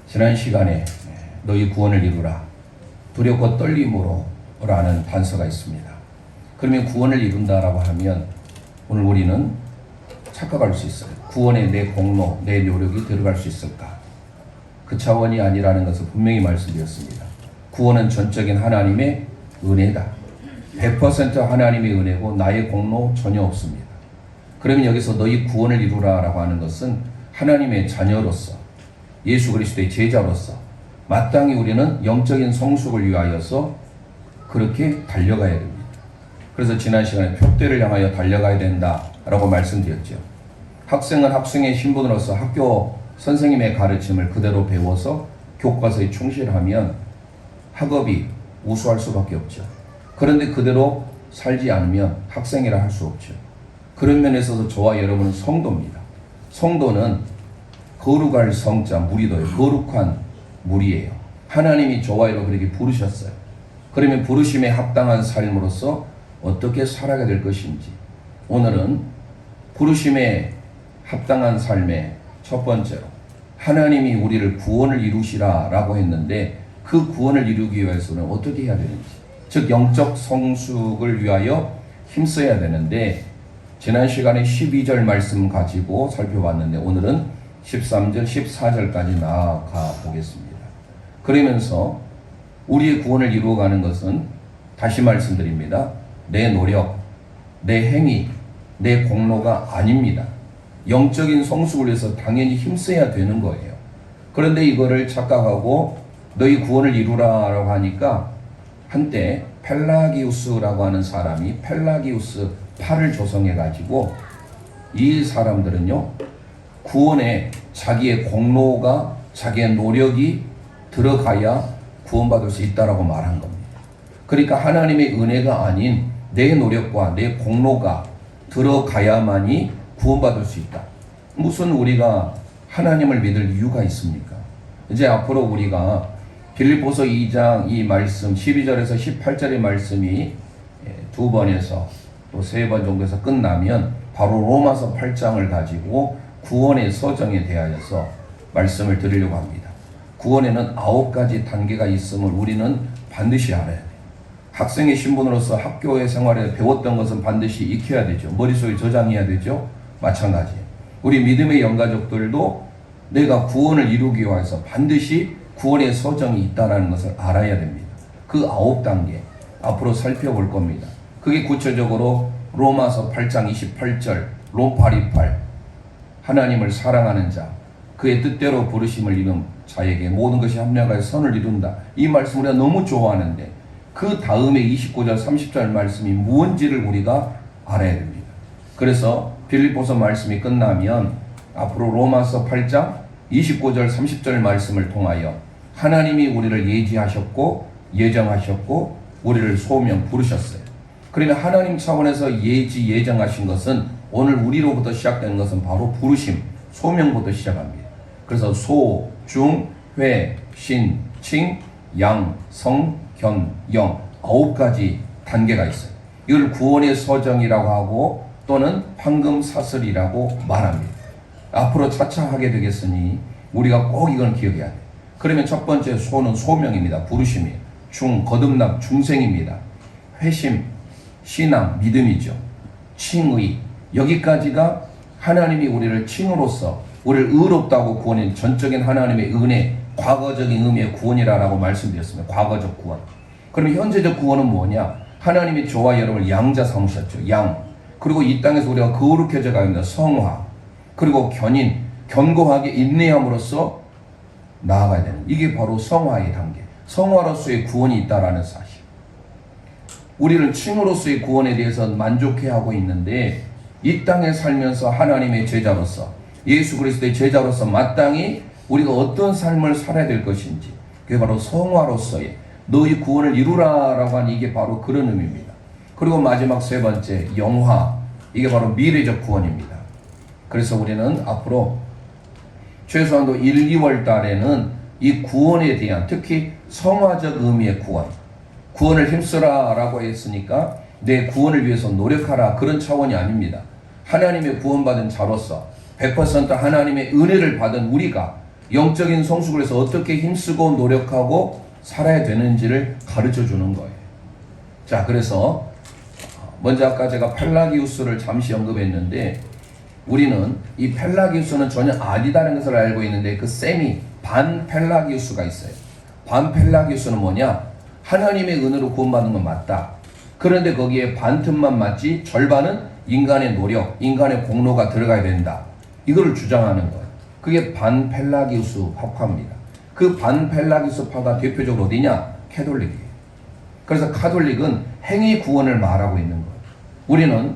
지난 시간에 너희 구원을 이루라 두렵고 떨림으로 라는 단서가 있습니다. 그러면 구원을 이룬다라고 하면 오늘 우리는 착각할 수 있어요. 구원에 내 공로, 내 노력이 들어갈 수 있을까? 그 차원이 아니라는 것을 분명히 말씀드렸습니다. 구원은 전적인 하나님의 은혜다. 100% 하나님의 은혜고 나의 공로 전혀 없습니다. 그러면 여기서 너희 구원을 이루라라고 하는 것은 하나님의 자녀로서 예수 그리스도의 제자로서 마땅히 우리는 영적인 성숙을 위하여서 그렇게 달려가야 됩니다. 그래서 지난 시간에 표대를 향하여 달려가야 된다라고 말씀드렸죠. 학생은 학생의 신분으로서 학교 선생님의 가르침을 그대로 배워서 교과서에 충실하면 학업이 우수할 수밖에 없죠. 그런데 그대로 살지 않으면 학생이라 할 수 없죠. 그런 면에서도 저와 여러분은 성도입니다. 성도는 거룩할 성자 무리도예요. 거룩한 무리예요. 하나님이 저와 여러분에게 부르셨어요. 그러면 부르심에 합당한 삶으로서 어떻게 살아가야 될 것인지, 오늘은 부르심에 합당한 삶의 첫 번째로 하나님이 우리를 구원을 이루시라 라고 했는데, 그 구원을 이루기 위해서는 어떻게 해야 되는지, 즉 영적 성숙을 위하여 힘써야 되는데, 지난 시간에 12절 말씀 가지고 살펴봤는데 오늘은 13절, 14절까지 나아가 보겠습니다. 그러면서 우리의 구원을 이루어가는 것은, 다시 말씀드립니다, 내 노력, 내 행위, 내 공로가 아닙니다. 영적인 성숙을 위해서 당연히 힘써야 되는 거예요. 그런데 이거를 착각하고 너희 구원을 이루라라고 하니까, 한때 펠라기우스라고 하는 사람이 펠라기우스 파를 조성해가지고, 이 사람들은요 구원에 자기의 공로가, 자기의 노력이 들어가야 구원받을 수 있다라고 말한 겁니다. 그러니까 하나님의 은혜가 아닌 내 노력과 내 공로가 들어가야만이 구원받을 수 있다. 무슨 우리가 하나님을 믿을 이유가 있습니까? 이제 앞으로 우리가 빌립보서 2장 이 말씀 12절에서 18절의 말씀이 2번에서 또 3번 정도에서 끝나면 바로 로마서 8장을 가지고 구원의 서정에 대하여서 말씀을 드리려고 합니다. 구원에는 9가지 단계가 있음을 우리는 반드시 알아야 돼요. 학생의 신분으로서 학교의 생활에 배웠던 것은 반드시 익혀야 되죠. 머릿속에 저장해야 되죠. 마찬가지예요. 우리 믿음의 영가족들도 내가 구원을 이루기 위해서 반드시 구원의 서정이 있다는 것을 알아야 됩니다. 그 9단계 앞으로 살펴볼 겁니다. 그게 구체적으로 로마서 8장 28절 롬828 하나님을 사랑하는 자, 그의 뜻대로 부르심을 이룬 자에게 모든 것이 합력하여 선을 이룬다. 이 말씀 우리가 너무 좋아하는데, 그 다음에 29절 30절 말씀이 무언지를 우리가 알아야 됩니다. 그래서 빌립보서 말씀이 끝나면 앞으로 로마서 8장 29절 30절 말씀을 통하여 하나님이 우리를 예지하셨고 예정하셨고 우리를 소명 부르셨어요. 그러면 하나님 차원에서 예정하신 것은 오늘 우리로부터 시작되는 것은 바로 부르심, 소명부터 시작합니다. 그래서 소, 중, 회, 신, 칭, 양, 성, 견, 영 9가지 단계가 있어요. 이걸 구원의 서정이라고 하고 또는 황금 사슬이라고 말합니다. 앞으로 차차 하게 되겠으니 우리가 꼭 이걸 기억해야 돼요. 그러면 첫 번째 소는 소명입니다. 부르심이에요. 중, 거듭남, 중생입니다. 회심, 신앙, 믿음이죠. 칭의, 여기까지가 하나님이 우리를 칭으로써 우리를 의롭다고 구원한 전적인 하나님의 은혜, 과거적인 의미의 구원이라고 말씀드렸습니다. 과거적 구원. 그럼 현재적 구원은 뭐냐? 하나님이 저와 여러분을 양자 삼으셨죠. 양. 그리고 이 땅에서 우리가 거룩해져 가야 성화. 그리고 견인, 견고하게 인내함으로써 나아가야 되는, 이게 바로 성화의 단계. 성화로서의 구원이 있다라는 사실. 우리는 칭으로서의 구원에 대해서 만족해하고 있는데, 이 땅에 살면서 하나님의 제자로서, 예수 그리스도의 제자로서 마땅히 우리가 어떤 삶을 살아야 될 것인지, 그게 바로 성화로서의 너희 구원을 이루라라고 하는, 이게 바로 그런 의미입니다. 그리고 마지막 세 번째 영화, 이게 바로 미래적 구원입니다. 그래서 우리는 앞으로 최소한도 1, 2월 달에는 이 구원에 대한, 특히 성화적 의미의 구원을 힘쓰라 라고 했으니까 내 구원을 위해서 노력하라, 그런 차원이 아닙니다. 하나님의 구원받은 자로서 100% 하나님의 은혜를 받은 우리가 영적인 성숙을 해서 어떻게 힘쓰고 노력하고 살아야 되는지를 가르쳐 주는 거예요. 자, 그래서 먼저 아까 제가 펠라기우스를 잠시 언급했는데, 우리는 이 펠라기우스는 전혀 아니다라는 것을 알고 있는데, 그 세미 반 펠라기우스가 있어요. 반 펠라기우스는 뭐냐? 하나님의 은혜로 구원받는 건 맞다. 그런데 거기에 반 틈만 맞지 절반은 인간의 노력, 인간의 공로가 들어가야 된다. 이거를 주장하는 거예요. 그게 반 펠라기우스 파파입니다. 그 반 펠라기우스 파가 대표적으로 어디냐? 캐톨릭이에요. 그래서 카톨릭은 행위 구원을 말하고 있는 거예요. 우리는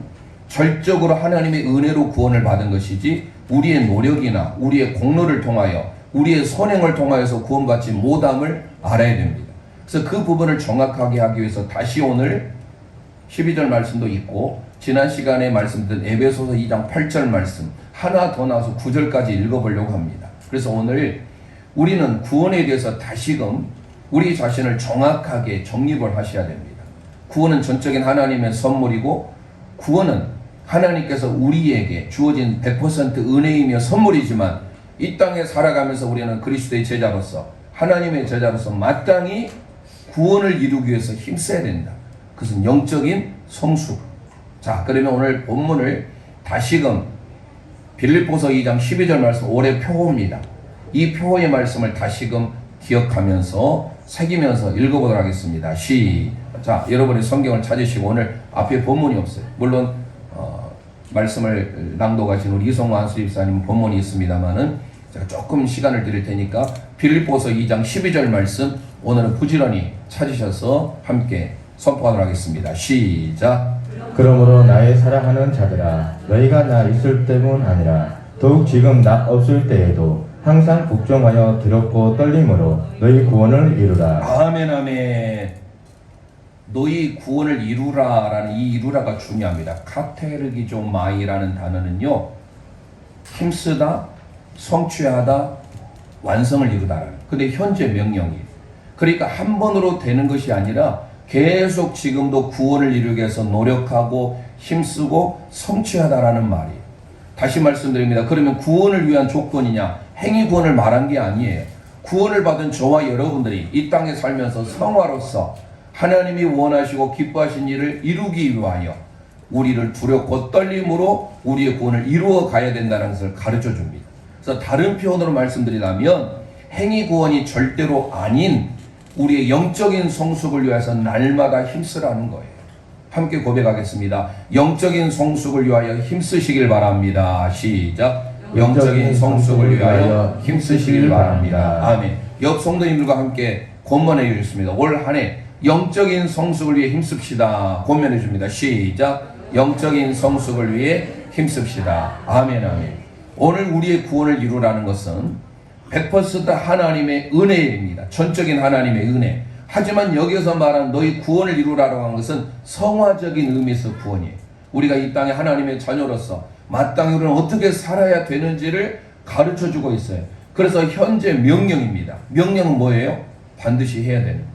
절적으로 하나님의 은혜로 구원을 받은 것이지 우리의 노력이나 우리의 공로를 통하여 우리의 선행을 통하여서 구원받지 못함을 알아야 됩니다. 그래서 그 부분을 정확하게 하기 위해서 다시 오늘 12절 말씀도 있고 지난 시간에 말씀드린 에베소서 2장 8절 말씀 하나 더 나와서 9절까지 읽어보려고 합니다. 그래서 오늘 우리는 구원에 대해서 다시금 우리 자신을 정확하게 정립을 하셔야 됩니다. 구원은 전적인 하나님의 선물이고, 구원은 하나님께서 우리에게 주어진 100% 은혜이며 선물이지만, 이 땅에 살아가면서 우리는 그리스도의 제자로서, 하나님의 제자로서 마땅히 구원을 이루기 위해서 힘써야 된다. 그것은 영적인 성숙. 자, 그러면 오늘 본문을 다시금 빌립보서 2장 12절 말씀, 올해 표호입니다. 이 표호의 말씀을 다시금 기억하면서 새기면서 읽어보도록 하겠습니다. 자, 여러분이 성경을 찾으시고, 오늘 앞에 본문이 없어요. 물론 말씀을 낭독하신 우리 이성호 안수집사님 본문이 있습니다만은 제가 조금 시간을 드릴 테니까 빌립보서 2장 12절 말씀 오늘은 부지런히 찾으셔서 함께 선포하도록 하겠습니다. 시작. 그러므로 나의 사랑하는 자들아, 너희가 나 있을 때문 아니라 더욱 지금 나 없을 때에도 항상 복종하여 두렵고 떨림으로 너희 구원을 이루라. 아멘, 아멘. 너희 구원을 이루라 라는 이 이루라가 중요합니다. 카테르기조 마이라는 단어는요, 힘쓰다, 성취하다, 완성을 이루다라는. 근데 현재 명령이에요. 그러니까 한 번으로 되는 것이 아니라 계속 지금도 구원을 이루기 위해서 노력하고 힘쓰고 성취하다라는 말이에요. 다시 말씀드립니다. 그러면 구원을 위한 조건이냐? 행위 구원을 말한 게 아니에요. 구원을 받은 저와 여러분들이 이 땅에 살면서 성화로서 하나님이 원하시고 기뻐하신 일을 이루기 위하여 우리를 두렵고 떨림으로 우리의 구원을 이루어 가야 된다는 것을 가르쳐 줍니다. 그래서 다른 표현으로 말씀드리자면 행위 구원이 절대로 아닌 우리의 영적인 성숙을 위해서 날마다 힘쓰라는 거예요. 함께 고백하겠습니다. 영적인 성숙을 위하여 힘쓰시길 바랍니다. 시작. 영적인 성숙을 위하여 힘쓰시길 바랍니다. 아멘. 옆 성도님들과 함께 권면해 주셨습니다. 올 한 해 영적인 성숙을 위해 힘씁시다. 권면해 줍니다. 시작. 영적인 성숙을 위해 힘씁시다. 아멘, 아멘. 오늘 우리의 구원을 이루라는 것은 100% 하나님의 은혜입니다. 전적인 하나님의 은혜. 하지만 여기서 말한 너희 구원을 이루라고 한 것은 성화적인 의미에서 구원이에요. 우리가 이 땅에 하나님의 자녀로서 마땅히 우리는 어떻게 살아야 되는지를 가르쳐주고 있어요. 그래서 현재 명령입니다. 명령은 뭐예요? 반드시 해야 되는 거예요.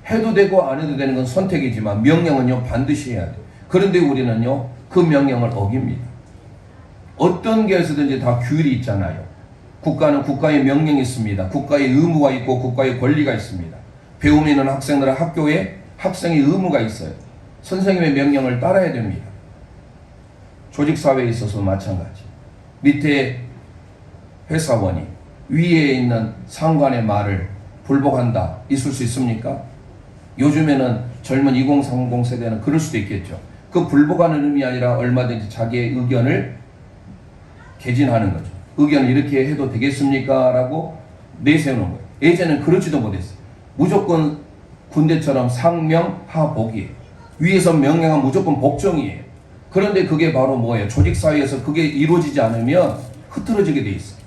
해도 되고 안 해도 되는 건 선택이지만 명령은요 반드시 해야 돼요. 그런데 우리는요 그 명령을 어깁니다. 어떤 게에서든지 다 규율이 있잖아요. 국가는 국가의 명령이 있습니다. 국가의 의무가 있고 국가의 권리가 있습니다. 배움이 있는 학생들은 학교에 학생의 의무가 있어요. 선생님의 명령을 따라야 됩니다. 조직사회에 있어서 마찬가지. 밑에 회사원이 위에 있는 상관의 말을 불복한다. 있을 수 있습니까? 요즘에는 젊은 2030 세대는 그럴 수도 있겠죠. 그 불복하는 의미 아니라 얼마든지 자기의 의견을 개진하는 거죠. 의견을 이렇게 해도 되겠습니까? 라고 내세우는 거예요. 예전에는 그러지도 못했어요. 무조건 군대처럼 상명하복이에요. 위에서 명령하면 무조건 복종이에요. 그런데 그게 바로 뭐예요? 조직사회에서 그게 이루어지지 않으면 흐트러지게 돼 있어요.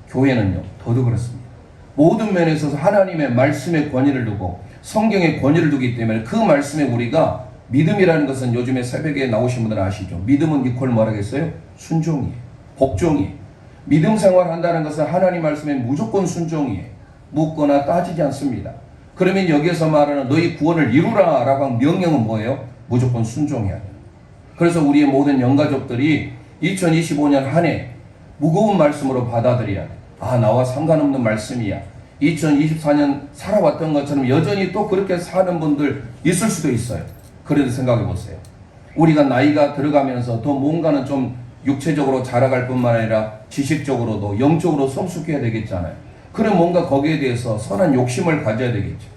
교회는요 더도 그렇습니다. 모든 면에 있어서 하나님의 말씀의 권위를 두고 성경의 권위를 두기 때문에 그 말씀에 우리가 믿음이라는 것은 요즘에 새벽에 나오신 분들 아시죠? 믿음은 이퀄 뭐라겠어요? 순종이에요. 복종이에요. 믿음 생활한다는 것은 하나님 말씀에 무조건 순종이에요. 묻거나 따지지 않습니다. 그러면 여기에서 말하는 너희 구원을 이루라 라고 한 명령은 뭐예요? 무조건 순종해야 돼요. 그래서 우리의 모든 영가족들이 2025년 한 해 무거운 말씀으로 받아들여야 돼요. 나와 상관없는 말씀이야. 2024년 살아왔던 것처럼 여전히 또 그렇게 사는 분들 있을 수도 있어요. 그래도 생각해 보세요. 우리가 나이가 들어가면서 더 뭔가는 좀 육체적으로 자라갈 뿐만 아니라 지식적으로도 영적으로 성숙해야 되겠잖아요. 그럼 뭔가 거기에 대해서 선한 욕심을 가져야 되겠죠.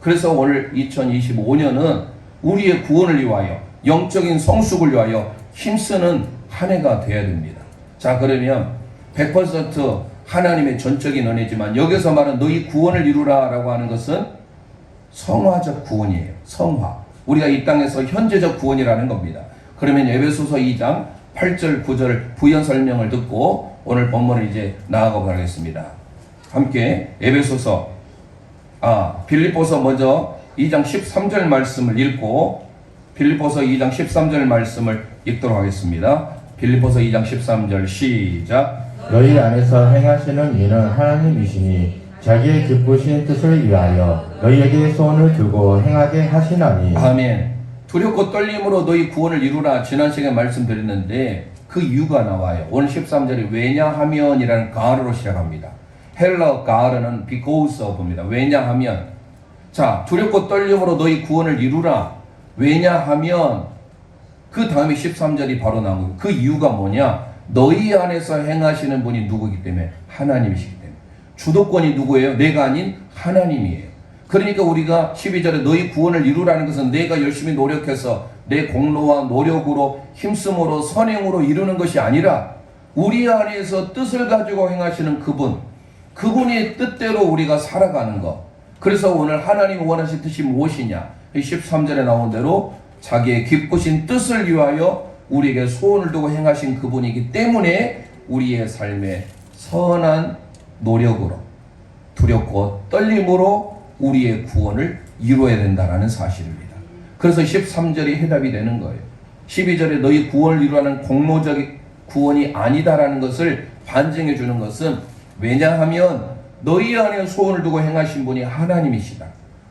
그래서 오늘 2025년은 우리의 구원을 위하여 영적인 성숙을 위하여 힘쓰는 한 해가 되어야 됩니다. 자, 그러면 100% 하나님의 전적인 은혜지만 여기서 말하는 너희 구원을 이루라 라고 하는 것은 성화적 구원이에요. 성화. 우리가 이 땅에서 현재적 구원이라는 겁니다. 그러면 에베소서 2장 8절 9절 부연 설명을 듣고 오늘 본문을 이제 나아가 보겠습니다. 함께 에베소서 빌립보서 먼저 2장 13절 말씀을 읽고 빌립보서 2장 13절 말씀을 읽도록 하겠습니다. 빌립보서 2장 13절 시작. 너희 안에서 행하시는 이는 하나님이시니 자기의 기쁘신 뜻을 위하여 너희에게 소원을 두고 행하게 하시나니. 아멘. 두렵고 떨림으로 너희 구원을 이루라. 지난 시간에 말씀드렸는데 그 이유가 나와요. 오늘 13절이 왜냐하면이라는 가르로 시작합니다. 헬러 가르는 because of입니다. 왜냐하면. 자, 두렵고 떨림으로 너희 구원을 이루라. 왜냐하면 그 다음에 13절이 바로 나오고 그 이유가 뭐냐? 너희 안에서 행하시는 분이 누구이기 때문에 하나님이시기 때문에. 주도권이 누구예요? 내가 아닌 하나님이에요. 그러니까 우리가 12절에 너희 구원을 이루라는 것은 내가 열심히 노력해서 내 공로와 노력으로 힘쓰므로 선행으로 이루는 것이 아니라 우리 안에서 뜻을 가지고 행하시는 그분의 뜻대로 우리가 살아가는 것. 그래서 오늘 하나님이 원하신 뜻이 무엇이냐? 13절에 나온 대로 자기의 기쁘신 뜻을 위하여 우리에게 소원을 두고 행하신 그분이기 때문에 우리의 삶에 선한 노력으로 두렵고 떨림으로 우리의 구원을 이루어야 된다는 사실입니다. 그래서 13절이 해답이 되는 거예요. 12절에 너희 구원을 이루라는 공로적 구원이 아니다라는 것을 반증해 주는 것은 왜냐하면 너희 안에 소원을 두고 행하신 분이 하나님이시다.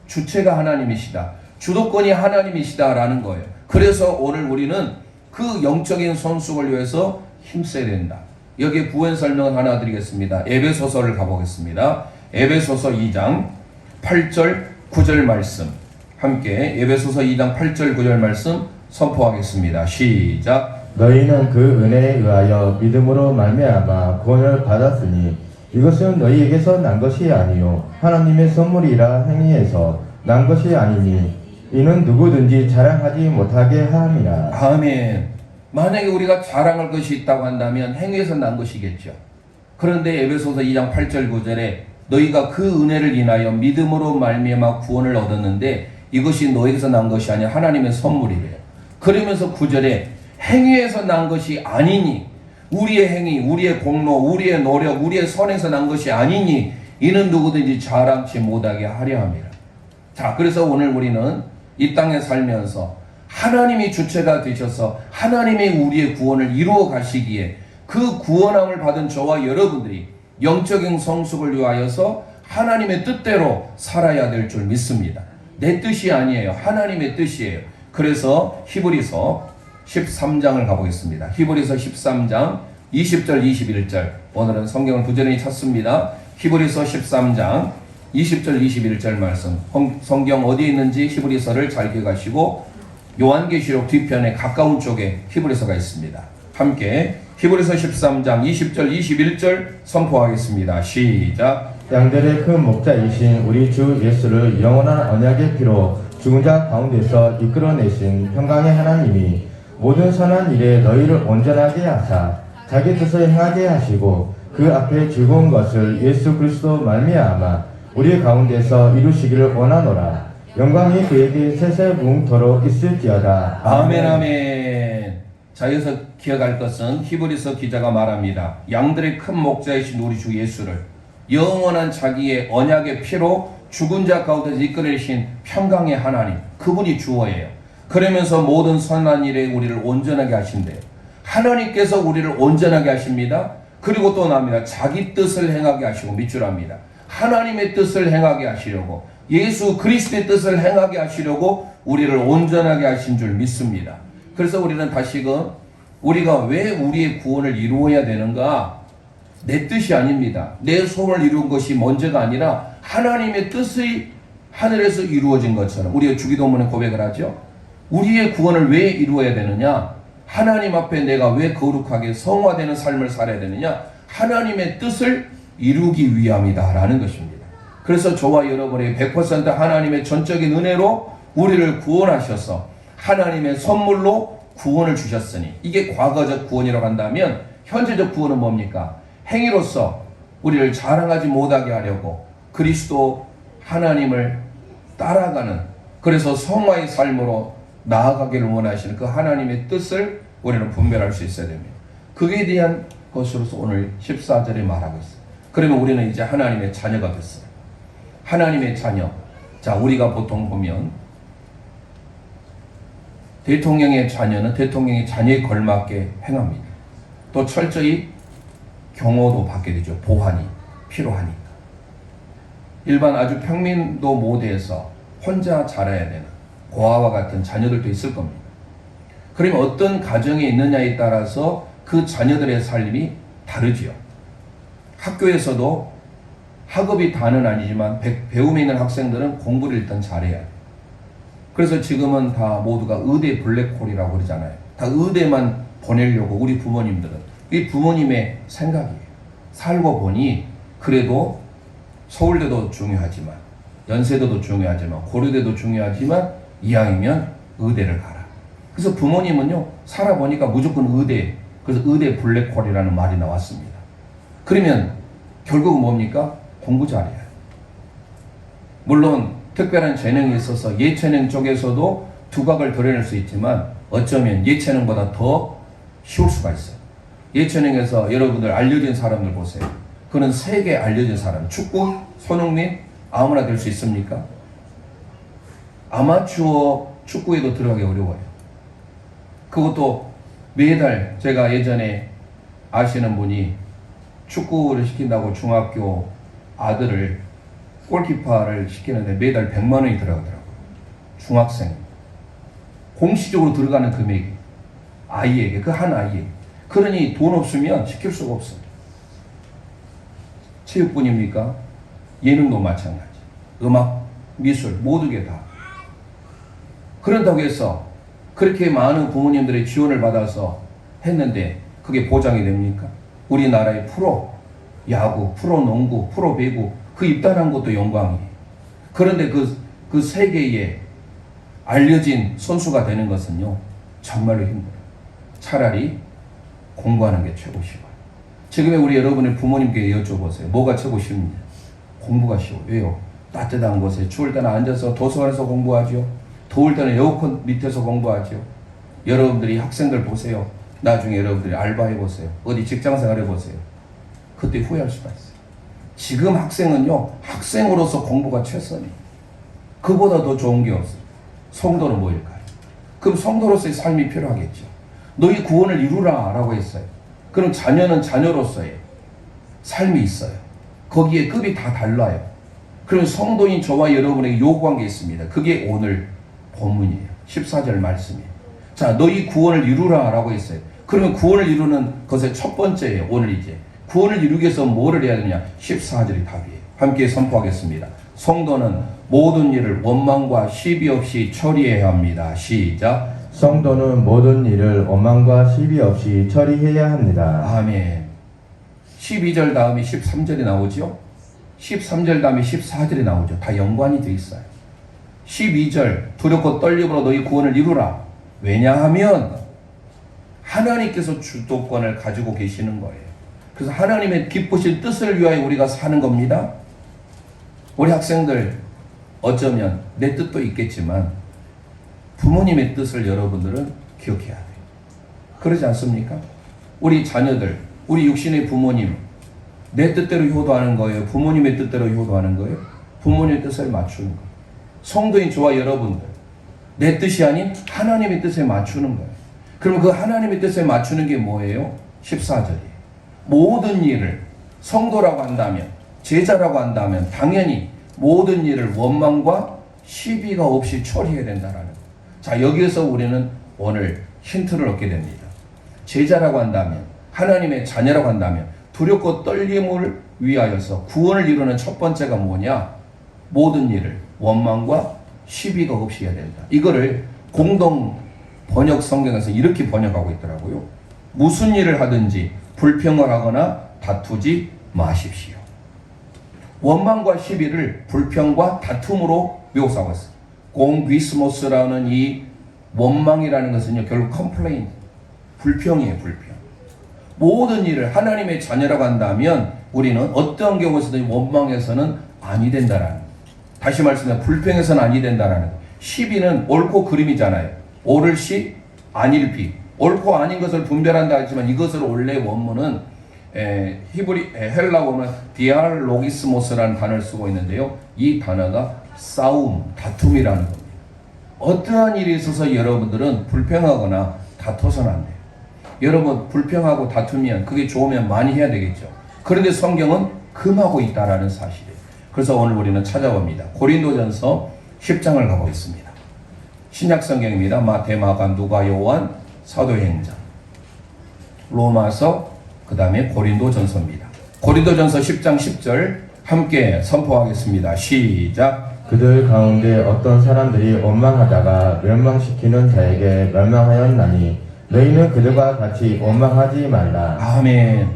주체가 하나님이시다. 주도권이 하나님이시다라는 거예요. 그래서 오늘 우리는 그 영적인 성숙을 위해서 힘써야 된다. 여기에 부연 설명을 하나 드리겠습니다. 에베소서를 가보겠습니다. 에베소서 2장 8절 9절 말씀 함께 에베소서 2장 8절 9절 말씀 선포하겠습니다. 시작. 너희는 그 은혜에 의하여 믿음으로 말미암아 구원을 받았으니 이것은 너희에게서 난 것이 아니요 하나님의 선물이라. 행위에서 난 것이 아니니 이는 누구든지 자랑하지 못하게 함이라. 아멘. 만약에 우리가 자랑할 것이 있다고 한다면 행위에서 난 것이겠죠. 그런데 에베소서 2장 8절 9절에 너희가 그 은혜를 인하여 믿음으로 말미암아 구원을 얻었는데 이것이 너희에게서 난 것이 아니라 하나님의 선물이래요. 그러면서 9절에 행위에서 난 것이 아니니 우리의 행위, 우리의 공로, 우리의 노력, 우리의 선에서 난 것이 아니니 이는 누구든지 자랑치 못하게 하려 함이라. 자, 그래서 오늘 우리는 이 땅에 살면서 하나님이 주체가 되셔서 하나님이 우리의 구원을 이루어 가시기에 그 구원함을 받은 저와 여러분들이 영적인 성숙을 위하여서 하나님의 뜻대로 살아야 될 줄 믿습니다. 내 뜻이 아니에요. 하나님의 뜻이에요. 그래서 히브리서 13장을 가보겠습니다. 히브리서 13장 20절 21절 오늘은 성경을 부지런히 찾습니다. 히브리서 13장 20절 21절 말씀 성경 어디에 있는지 히브리서를 잘 기억하시고 요한계시록 뒤편에 가까운 쪽에 히브리서가 있습니다. 함께 히브리서 13장 20절 21절 선포하겠습니다. 시작. 양들의 큰 목자이신 우리 주 예수를 영원한 언약의 피로 죽은 자 가운데서 이끌어내신 평강의 하나님이 모든 선한 일에 너희를 온전하게 하사 자기 뜻을 행하게 하시고 그 앞에 즐거운 것을 예수 그리스도 말미암아 우리 가운데서 이루시기를 원하노라. 영광이 그에게 세세무궁토록 있을지어다. 아멘 아멘. 자, 여기서 기억할 것은 히브리서 기자가 말합니다. 양들의 큰 목자이신 우리 주 예수를 영원한 자기의 언약의 피로 죽은 자 가운데서 이끌어내신 평강의 하나님, 그분이 주어예요. 그러면서 모든 선한 일에 우리를 온전하게 하신대요. 하나님께서 우리를 온전하게 하십니다. 그리고 또 나옵니다. 자기 뜻을 행하게 하시고 밑줄합니다. 하나님의 뜻을 행하게 하시려고, 예수 그리스도의 뜻을 행하게 하시려고 우리를 온전하게 하신 줄 믿습니다. 그래서 우리는 다시금 우리가 왜 우리의 구원을 이루어야 되는가? 내 뜻이 아닙니다. 내 소원을 이룬 것이 먼저가 아니라 하나님의 뜻이 하늘에서 이루어진 것처럼 우리가 주기도문에 고백을 하죠. 우리의 구원을 왜 이루어야 되느냐? 하나님 앞에 내가 왜 거룩하게 성화되는 삶을 살아야 되느냐? 하나님의 뜻을 이루기 위함이다 라는 것입니다. 그래서 저와 여러분의 100% 하나님의 전적인 은혜로 우리를 구원하셔서 하나님의 선물로 구원을 주셨으니, 이게 과거적 구원이라고 한다면 현재적 구원은 뭡니까? 행위로서 우리를 자랑하지 못하게 하려고 그리스도 하나님을 따라가는, 그래서 성화의 삶으로 나아가기를 원하시는 그 하나님의 뜻을 우리는 분별할 수 있어야 됩니다. 그에 대한 것으로서 오늘 14절에 말하고 있어요. 그러면 우리는 이제 하나님의 자녀가 됐어요. 하나님의 자녀. 자, 우리가 보통 보면 대통령의 자녀는 대통령의 자녀에 걸맞게 행합니다. 또 철저히 경호도 받게 되죠. 보안이 필요하니까. 일반 아주 평민도 모드에서 혼자 자라야 되는 고아와 같은 자녀들도 있을 겁니다. 그러면 어떤 가정에 있느냐에 따라서 그 자녀들의 삶이 다르지요. 학교에서도 학업이 다는 아니지만 배움에 있는 학생들은 공부를 일단 잘해야 돼요. 그래서 지금은 다 모두가 의대 블랙홀이라고 그러잖아요. 다 의대만 보내려고 우리 부모님들은. 이 부모님의 생각이에요. 살고 보니 그래도 서울대도 중요하지만, 연세대도 중요하지만, 고려대도 중요하지만 이왕이면 의대를 가라. 그래서 부모님은요, 살아보니까 무조건 의대, 그래서 의대 블랙홀이라는 말이 나왔습니다. 그러면 결국은 뭡니까? 공부 잘해야 돼요. 물론 특별한 재능이 있어서 예체능 쪽에서도 두각을 드러낼 수 있지만 어쩌면 예체능보다 더 쉬울 수가 있어요. 예체능에서 여러분들 알려진 사람들 보세요. 그는 세계 알려진 사람, 축구, 손흥민 아무나 될 수 있습니까? 아마추어 축구에도 들어가기 어려워요. 그것도 매달, 제가 예전에 아시는 분이 축구를 시킨다고 중학교 아들을 골키퍼를 시키는데 매달 100만 원이 들어가더라고요. 중학생. 공식적으로 들어가는 금액이 아이에게, 그 한 아이에게. 그러니 돈 없으면 시킬 수가 없어요. 체육뿐입니까? 예능도 마찬가지. 음악, 미술, 모두 게 다. 그런다고 해서 그렇게 많은 부모님들의 지원을 받아서 했는데 그게 보장이 됩니까? 우리나라의 프로 야구, 프로 농구, 프로 배구 그 입단한 것도 영광이에요. 그런데 그 세계에 알려진 선수가 되는 것은요, 정말로 힘들어요. 차라리 공부하는 게 최고 쉬워요. 지금의 우리 여러분의 부모님께 여쭤보세요. 뭐가 최고 쉽니까? 공부가 쉬워요. 왜요? 따뜻한 곳에, 추울 때는 앉아서 도서관에서 공부하죠. 더울 때는 에어컨 밑에서 공부하죠. 여러분들이 학생들 보세요. 나중에 여러분들이 알바해보세요. 어디 직장생활 해보세요. 그때 후회할 수가 있어요. 지금 학생은요, 학생으로서 공부가 최선이에요. 그보다 더 좋은 게 없어요. 성도는 뭐일까요? 그럼 성도로서의 삶이 필요하겠죠. 너희 구원을 이루라 라고 했어요. 그럼 자녀는 자녀로서의 삶이 있어요. 거기에 급이 다 달라요. 그럼 성도인 저와 여러분에게 요구한 게 있습니다. 그게 오늘 본문이에요. 14절 말씀이에요. 자, 너희 구원을 이루라 라고 했어요. 그러면 구원을 이루는 것의 첫 번째예요. 오늘 이제 구원을 이루기 위해서 뭐를 해야 되냐? 14절이 답이에요. 함께 선포하겠습니다. 성도는 모든 일을 원망과 시비 없이 처리해야 합니다. 시작. 성도는 모든 일을 원망과 시비 없이 처리해야 합니다. 아멘. 12절 다음에 13절이 나오죠. 13절 다음에 14절이 나오죠. 다 연관이 되어 있어요. 12절 두렵고 떨림으로 너희 구원을 이루라. 왜냐하면 하나님께서 주도권을 가지고 계시는 거예요. 그래서 하나님의 기쁘신 뜻을 위하여 우리가 사는 겁니다. 우리 학생들 어쩌면 내 뜻도 있겠지만 부모님의 뜻을 여러분들은 기억해야 돼요. 그러지 않습니까? 우리 자녀들, 우리 육신의 부모님 내 뜻대로 효도하는 거예요? 부모님의 뜻대로 효도하는 거예요? 부모님의 뜻을 맞추는 거예요. 성도인 저와 여러분들 내 뜻이 아닌 하나님의 뜻에 맞추는 거예요. 그럼 그 하나님의 뜻에 맞추는 게 뭐예요? 14절이에요. 모든 일을 성도라고 한다면, 제자라고 한다면 당연히 모든 일을 원망과 시비가 없이 처리해야 된다라는 거예요. 자, 여기에서 우리는 오늘 힌트를 얻게 됩니다. 제자라고 한다면, 하나님의 자녀라고 한다면 두렵고 떨림을 위하여서 구원을 이루는 첫 번째가 뭐냐? 모든 일을 원망과 시비가 없이 해야 된다. 이거를 공동 번역 성경에서 이렇게 번역하고 있더라고요. 무슨 일을 하든지 불평을 하거나 다투지 마십시오. 원망과 시비를 불평과 다툼으로 묘사하고 있어요. 공귀스모스라는 이 원망이라는 것은요, 결국 컴플레인, 불평이에요, 불평. 모든 일을 하나님의 자녀라고 한다면 우리는 어떠한 경우에서든 원망해서는 아니 된다라는 거예요. 다시 말씀드리면 불평해서는 아니 된다라는 거예요. 시비는 옳고 그름이잖아요. 옳을 시, 아닐 비. 옳고 아닌 것을 분별한다 하지만 이것을 원래 원문은 헬라 보면 디알로기스모스라는 단어를 쓰고 있는데요. 이 단어가 싸움, 다툼이라는 겁니다. 어떠한 일이 있어서 여러분들은 불평하거나 다퉈서는 안 돼요. 여러분 불평하고 다투면 그게 좋으면 많이 해야 되겠죠. 그런데 성경은 금하고 있다라는 사실이에요. 그래서 오늘 우리는 찾아봅니다. 고린도전서 10장을 가고 있습니다. 신약 성경입니다. 마태, 마가, 누가, 요한, 사도행전, 로마서, 그 다음에 고린도전서입니다. 고린도전서 10장 10절 함께 선포하겠습니다. 시작. 그들 가운데 어떤 사람들이 원망하다가 멸망시키는 자에게 멸망하였나니 너희는 그들과 같이 원망하지 말라. 아멘.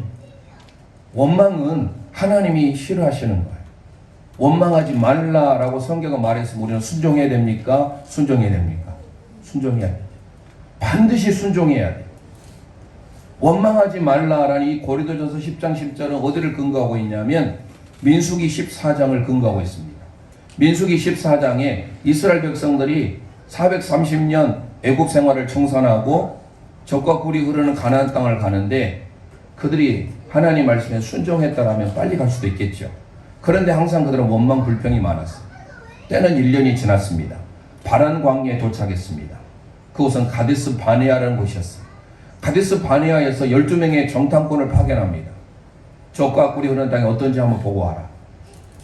원망은 하나님이 싫어하시는 거예요. 원망하지 말라라고 성경은 말했으면 우리는 순종해야 됩니까? 순종해야 됩니까? 순종해야 돼요. 반드시 순종해야 돼요. 원망하지 말라라는 이 고린도전서 10장 10절은 어디를 근거하고 있냐면 민수기 14장을 근거하고 있습니다. 민수기 14장에 이스라엘 백성들이 430년 애국 생활을 청산하고 적과 꿀이 흐르는 가나안 땅을 가는데 그들이 하나님 말씀에 순종했다라면 빨리 갈 수도 있겠죠. 그런데 항상 그들은 원망 불평이 많았어요. 때는 1년이 지났습니다. 바란 광야에 도착했습니다. 그곳은 가데스 바네아라는 곳이었어요. 가데스 바네아에서 12명의 정탐꾼을 파견합니다. 적과 꿀이 흐르는 땅이 어떤지 한번 보고 와라.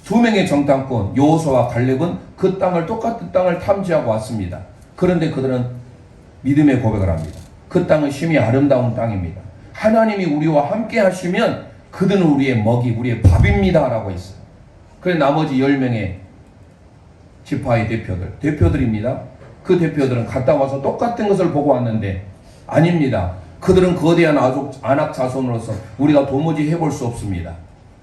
2명의 정탐꾼 여호수아와 갈렙은 그 땅을 똑같은 땅을 탐지하고 왔습니다. 그런데 그들은 믿음의 고백을 합니다. 그 땅은 심히 아름다운 땅입니다. 하나님이 우리와 함께 하시면 그들은 우리의 먹이, 우리의 밥입니다 라고 했어요. 그래 나머지 10명의 지파의 대표들입니다. 그 대표들은 갔다 와서 똑같은 것을 보고 왔는데 아닙니다. 그들은 거대한 아낙 자손으로서 우리가 도무지 해볼 수 없습니다.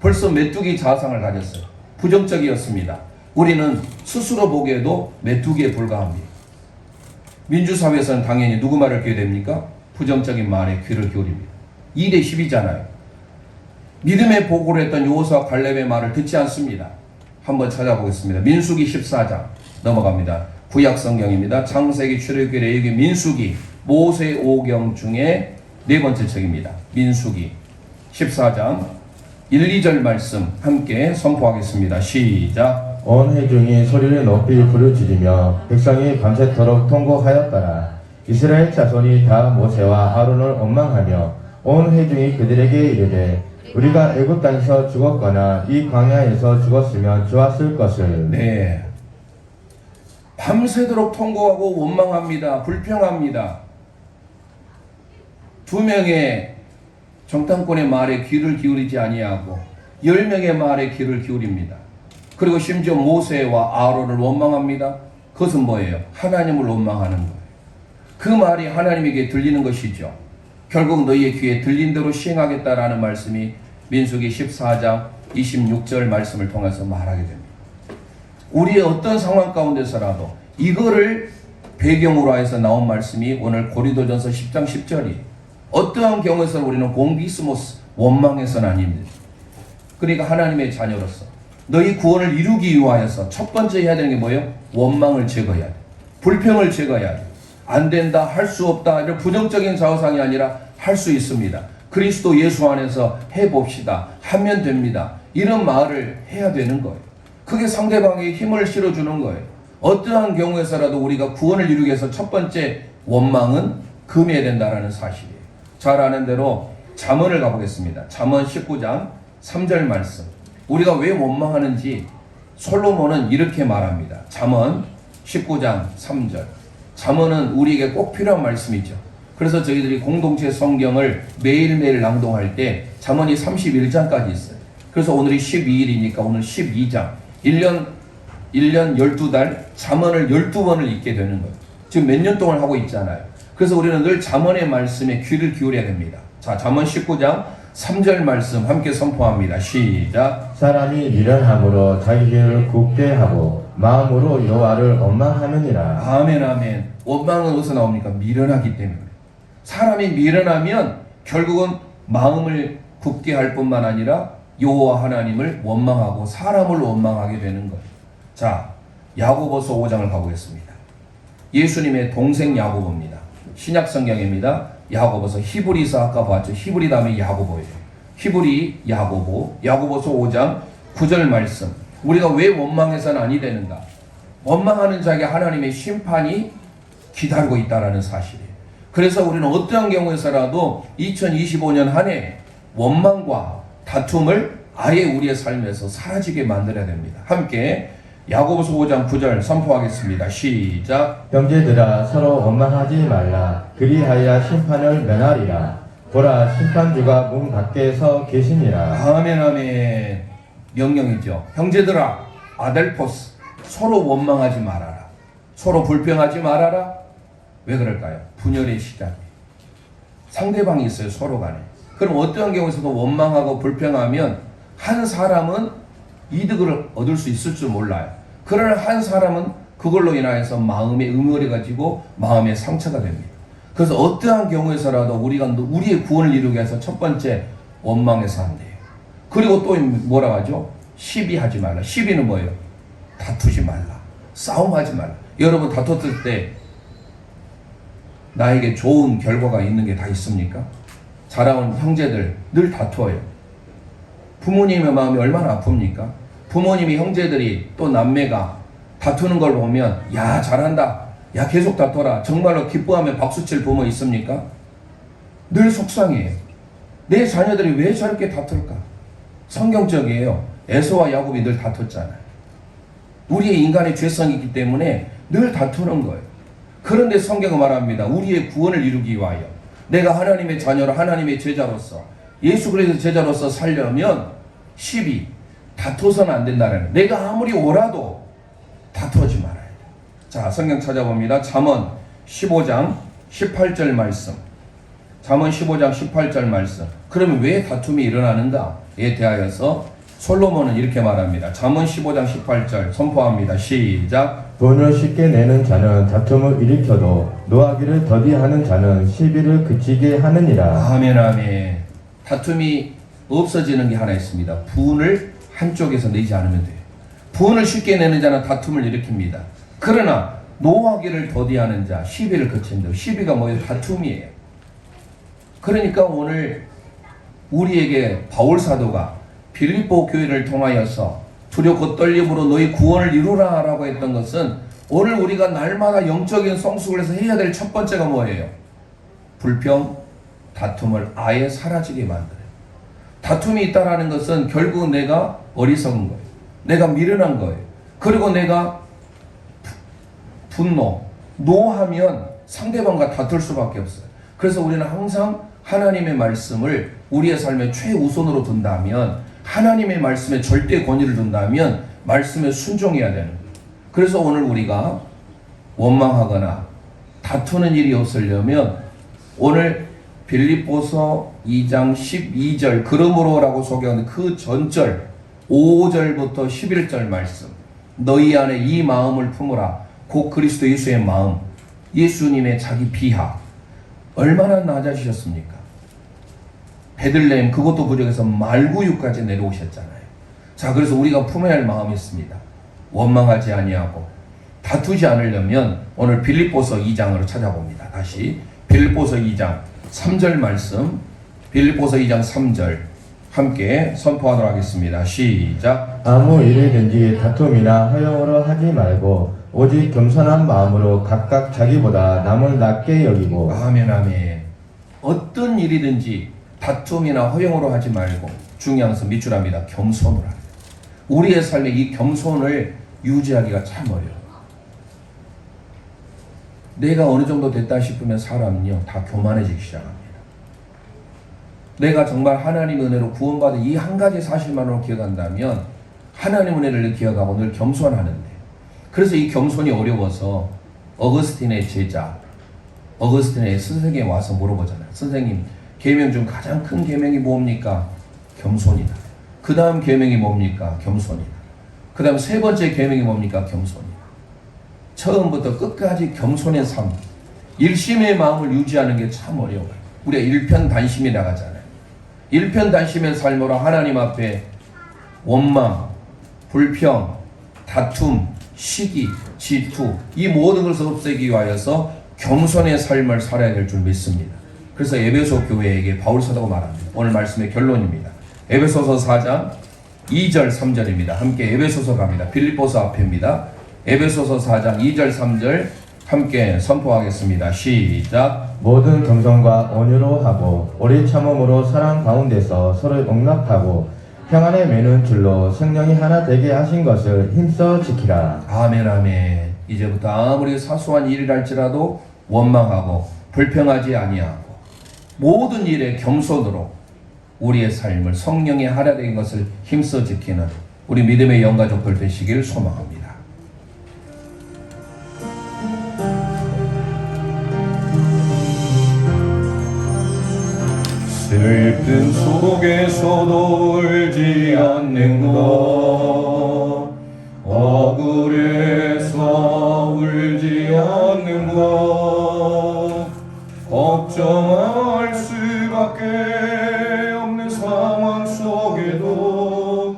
벌써 메뚜기 자상을 가졌어요. 부정적이었습니다. 우리는 스스로 보기에도 메뚜기에 불과합니다. 민주사회에서는 당연히 누구 말을 귀게 됩니까? 부정적인 말에 귀를 기울입니다. 2대 10이잖아요. 믿음의 보고를 했던 여호수아 갈렙의 말을 듣지 않습니다. 한번 찾아보겠습니다. 민수기 14장 넘어갑니다. 구약 성경입니다. 창세기, 출애굽기, 레위기, 민수기, 모세 오경 중에 네 번째 책입니다. 민수기 14장 1, 2절 말씀 함께 선포하겠습니다. 시작. 온 회중이 소리를 높이 부르짖으며 백성이 밤새도록 통곡하였더라. 이스라엘 자손이 다 모세와 아론을 원망하며 온 회중이 그들에게 이르되 우리가 애굽 땅에서 죽었거나 이 광야에서 죽었으면 좋았을 것을. 네. 밤새도록 통곡하고 원망합니다. 불평합니다. 2명의 정탐꾼의 말에 귀를 기울이지 아니하고 10명의 말에 귀를 기울입니다. 그리고 심지어 모세와 아론을 원망합니다. 그것은 뭐예요? 하나님을 원망하는 거예요. 그 말이 하나님에게 들리는 것이죠. 결국 너희의 귀에 들린 대로 시행하겠다라는 말씀이 민수기 14장 26절 말씀을 통해서 말하게 됩니다. 우리의 어떤 상황 가운데서라도 이거를 배경으로 해서 나온 말씀이 오늘 고린도전서 10장 10절이에요. 어떠한 경우에서 우리는 공기스모스, 원망해서는 아닙니다. 그러니까 하나님의 자녀로서 너희 구원을 이루기 위하여서 첫 번째 해야 되는 게 뭐예요? 원망을 제거해야 돼. 불평을 제거해야 돼. 안 된다, 할 수 없다, 이런 부정적인 좌우상이 아니라 할 수 있습니다. 그리스도 예수 안에서 해봅시다. 하면 됩니다. 이런 말을 해야 되는 거예요. 그게 상대방에게 힘을 실어주는 거예요. 어떠한 경우에서라도 우리가 구원을 이루기 위해서 첫 번째 원망은 금해야 된다는 사실이에요. 잘 아는 대로 잠언을 가보겠습니다. 잠언 19장 3절 말씀. 우리가 왜 원망하는지 솔로몬은 이렇게 말합니다. 잠언 19장 3절. 잠언은 우리에게 꼭 필요한 말씀이죠. 그래서 저희들이 공동체 성경을 매일매일 낭독할 때 잠언이 31장까지 있어요. 그래서 오늘이 12일이니까 오늘 12장. 1년 12달 잠언을 12번을 읽게 되는 거예요. 지금 몇 년 동안 하고 있잖아요. 그래서 우리는 늘 잠언의 말씀에 귀를 기울여야 됩니다. 자, 잠언 19장 3절 말씀 함께 선포합니다. 시작. 사람이 미련함으로 자기 길을 굽게 하고 마음으로 여호와를 원망하느니라. 아멘 아멘. 원망은 어디서 나옵니까? 미련하기 때문에. 사람이 미련하면 결국은 마음을 굽게 할 뿐만 아니라 여호와 하나님을 원망하고 사람을 원망하게 되는 거예요. 자, 야고보서 5장을 가보겠습니다. 예수님의 동생 야고보입니다. 신약 성경입니다. 야고보서, 히브리서 아까 봤죠. 히브리 다음에 야고보예요. 히브리 야고보, 야고보서 5장 9절 말씀. 우리가 왜 원망해서는 아니 되는가? 원망하는 자에게 하나님의 심판이 기다리고 있다라는 사실이에요. 그래서 우리는 어떠한 경우에서라도 2025년 한 해 원망과 다툼을 아예 우리의 삶에서 사라지게 만들어야 됩니다. 함께 야고보서 5장 9절 선포하겠습니다. 시작. 형제들아 서로 원망하지 말라. 그리하여 심판을 면하리라. 보라 심판주가 문 밖에서 계시니라. 아멘 아멘. 명령이죠. 형제들아, 아델포스, 서로 원망하지 말아라. 서로 불평하지 말아라. 왜 그럴까요? 분열의 시작이에요. 상대방이 있어요, 서로 간에. 그럼 어떠한 경우에서도 원망하고 불평하면 한 사람은 이득을 얻을 수 있을 줄 몰라요. 그러나 한 사람은 그걸로 인하여서 마음에 응어려 가지고 마음에 상처가 됩니다. 그래서 어떠한 경우에서라도 우리가 우리의 구원을 이루기 위해서 첫 번째 원망해서 안 돼요. 그리고 또 뭐라 하죠? 시비하지 말라. 시비는 뭐예요? 다투지 말라. 싸움하지 말라. 여러분 다퉜을 때 나에게 좋은 결과가 있는 게 다 있습니까? 자라온 형제들 늘 다투어요. 부모님의 마음이 얼마나 아픕니까? 부모님이 형제들이 또 남매가 다투는 걸 보면 야 잘한다, 야 계속 다퉈라, 정말로 기뻐하며 박수칠 부모 있습니까? 늘 속상해요. 내 자녀들이 왜 저렇게 다툴까? 성경적이에요. 에서와 야곱이 늘 다퉜잖아요. 우리의 인간의 죄성이 있기 때문에 늘 다투는 거예요. 그런데 성경은 말합니다. 우리의 구원을 이루기 위하여 내가 하나님의 자녀로 하나님의 제자로서 예수 그리스도의 제자로서 살려면 시비, 다투서는 안 된다는, 내가 아무리 오라도 다투지 말아야 돼. 자, 성경 찾아봅니다. 잠언 15장 18절 말씀. 잠언 15장 18절 말씀. 그러면 왜 다툼이 일어나는가에 대하여서 솔로몬은 이렇게 말합니다. 잠언 15장 18절 선포합니다. 시작. 돈을 쉽게 내는 자는 다툼을 일으켜도 노하기를 더디하는 자는 시비를 그치게 하느니라. 아멘 아멘. 다툼이 없어지는 게 하나 있습니다. 분을 한쪽에서 내지 않으면 돼요. 분을 쉽게 내는 자는 다툼을 일으킵니다. 그러나 노하기를 더디하는 자, 시비를 그친다. 시비가 뭐예요? 다툼이에요. 그러니까 오늘 우리에게 바울 사도가 빌립보 교회를 통하여서 두렵고 떨림으로 너희 구원을 이루라 라고 했던 것은 오늘 우리가 날마다 영적인 성숙을 해서 해야 될 첫 번째가 뭐예요? 불평, 다툼을 아예 사라지게 만들어요. 다툼이 있다라는 것은 결국 내가 어리석은 거예요. 내가 미련한 거예요. 그리고 내가 노하면 상대방과 다툴 수밖에 없어요. 그래서 우리는 항상 하나님의 말씀을 우리의 삶에 최우선으로 둔다면, 하나님의 말씀에 절대 권위를 둔다면 말씀에 순종해야 되는 거예요. 그래서 오늘 우리가 원망하거나 다투는 일이 없으려면 오늘 빌립보서 2장 12절 그러므로라고 소개하는 그 전절 5절부터 11절 말씀, 너희 안에 이 마음을 품으라. 곧 그리스도 예수의 마음, 예수님의 자기 비하 얼마나 낮아지셨습니까? 베들레헴 그것도 부족해서 말구유까지 내려오셨잖아요. 자, 그래서 우리가 품어야 할 마음이 있습니다. 원망하지 아니하고 다투지 않으려면 오늘 빌립보서 2장으로 찾아봅니다. 다시 빌립보서 2장 3절 말씀, 빌립보서 2장 3절 함께 선포하도록 하겠습니다. 시작. 아무 일이든지 다툼이나 허영으로 하지 말고 오직 겸손한 마음으로 각각 자기보다 남을 낮게 여기고. 아멘 아멘. 어떤 일이든지 다툼이나 허영으로 하지 말고, 중요한 것은 밑줄합니다. 겸손으로 하라. 우리의 삶에 이 겸손을 유지하기가 참 어려워. 내가 어느 정도 됐다 싶으면 사람은요 다 교만해지기 시작합니다. 내가 정말 하나님 은혜로 구원받은 이 한 가지 사실만으로 기억한다면 하나님 은혜를 기억하고 늘 겸손하는데, 그래서 이 겸손이 어려워서 어거스틴의 제자 어거스틴의 선생님에 와서 물어보잖아요. 선생님, 계명 중 가장 큰 계명이 뭡니까? 겸손이다. 그 다음 계명이 뭡니까? 겸손이다. 그 다음 세 번째 계명이 뭡니까? 겸손이다. 처음부터 끝까지 겸손의 삶, 일심의 마음을 유지하는 게 참 어려워요. 우리가 일편단심이 나가잖아요. 일편단심의 삶으로 하나님 앞에 원망, 불평, 다툼, 시기, 질투, 이 모든 것을 없애기 위하여서 겸손의 삶을 살아야 될 줄 믿습니다. 그래서 에베소 교회에게 바울 사도가 말합니다. 오늘 말씀의 결론입니다. 에베소서 4장 2절 3절입니다. 함께 에베소서 갑니다. 빌립보서 앞입니다. 에베소서 4장 2절 3절 함께 선포하겠습니다. 시작. 모든 겸손과 온유로 하고 오래 참음으로 사랑 가운데서 서로 용납하고 평안에 매는 줄로 성령이 하나 되게 하신 것을 힘써 지키라. 아멘 아멘. 이제부터 아무리 사소한 일이랄지라도 원망하고 불평하지 아니하고 모든 일에 겸손으로 우리의 삶을 성령의 하나 된 것을 힘써 지키는 우리 믿음의 영가족들 되시길 소망합니다. 슬픔 속에서도 울지 않는 것, 억울해서 울지 않는 것, 걱정할 수밖에 없는 상황 속에도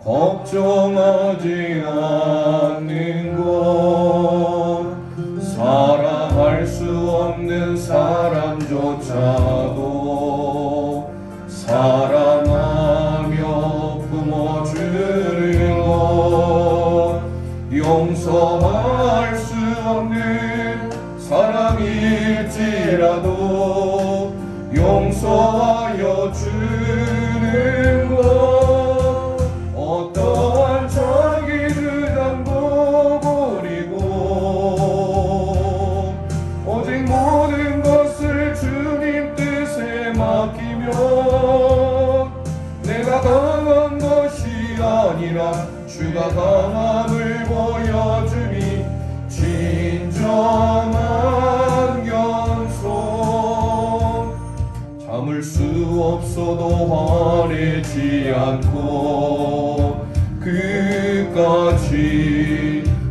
걱정하지 않는 것, 사랑할 수 없는 사람조차도 사랑하며 품어주는 것, 용서할 수 없는 사람일지라도 용서하여 주는 것, 어떠한 자기 주장도 버리고 오직 모든 것을 주님 뜻에 맡기며 내가 강한 것이 아니라 주가 강함을 보여주니 진정한 겸손, 참을 수 없어도 화내지 않고 끝까지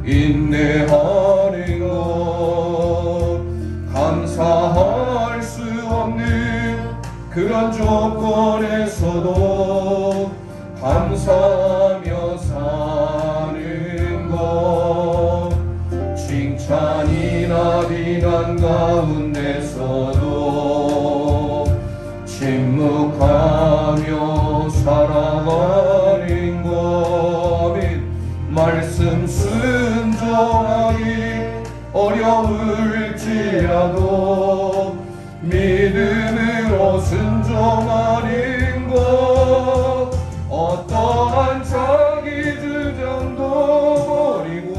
인내하는 것, 감사할 수 없는 그런 조건에서도 감사하며 사는 것, 칭찬이나 비난 가운데서도 침묵하며 살아가는 것, 말씀 순종하기 어려울지라도 믿음으로 순종하는 것, 어떠한 자기 주장도 버리고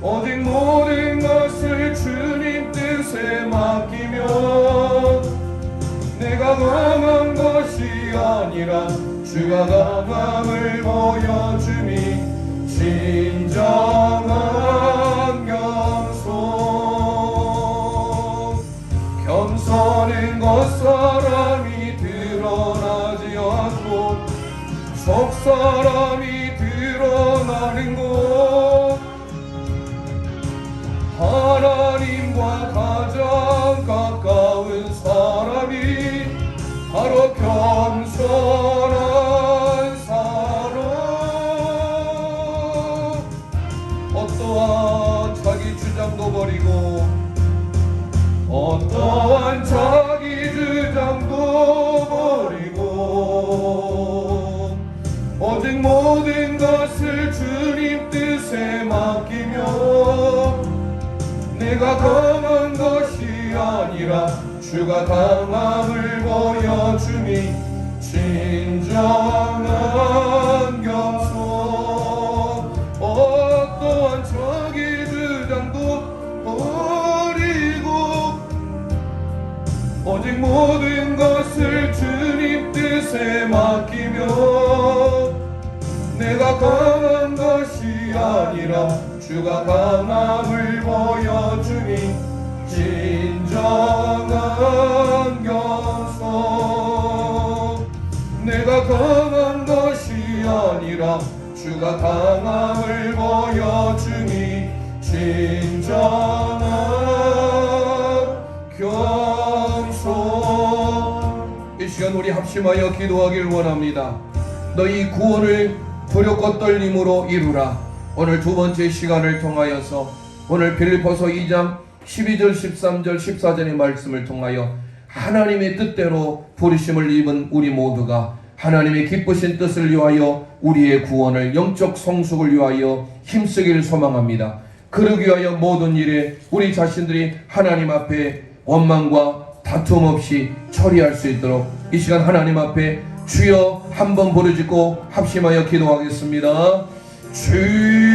오직 모든 것을 주님 뜻에 맡기며 내가 강한 것이 아니라 주가 강함을 보여주니 진정한 겸손, 겸손은 겉사람이 드러나지 않고 속사람이 드러나는 것, 하나님과 가장 가까운 사람이 바로 겸손한 사람, 어떠한 자기 주장도 버리고 어떠한 자기 주장도 버리고 오직 모든 것을 주님 뜻에 맡기며 내가 강한 것이 아니라 주가 강함을 보여주니 진정한 겸손, 어떠한 자기 주장도 뜻에 맡기며 내가 강한 것이 아니라 주가 강함을 보여주니 진정한 겸손. 내가 강한 것이 아니라 주가 강함을 보여주니 진정한 겸손. 이 시간 우리 합심하여 기도하길 원합니다. 너희 구원을 두렵고 떨림으로 이루라. 오늘 두 번째 시간을 통하여서 오늘 빌립보서 2장 12절 13절 14절의 말씀을 통하여 하나님의 뜻대로 부르심을 입은 우리 모두가 하나님의 기쁘신 뜻을 위하여 우리의 구원을 영적 성숙을 위하여 힘쓰기를 소망합니다. 그러기 위하여 모든 일에 우리 자신들이 하나님 앞에 원망과 다툼 없이 처리할 수 있도록 이 시간 하나님 앞에 주여 한번 부르짖고 합심하여 기도하겠습니다. 주여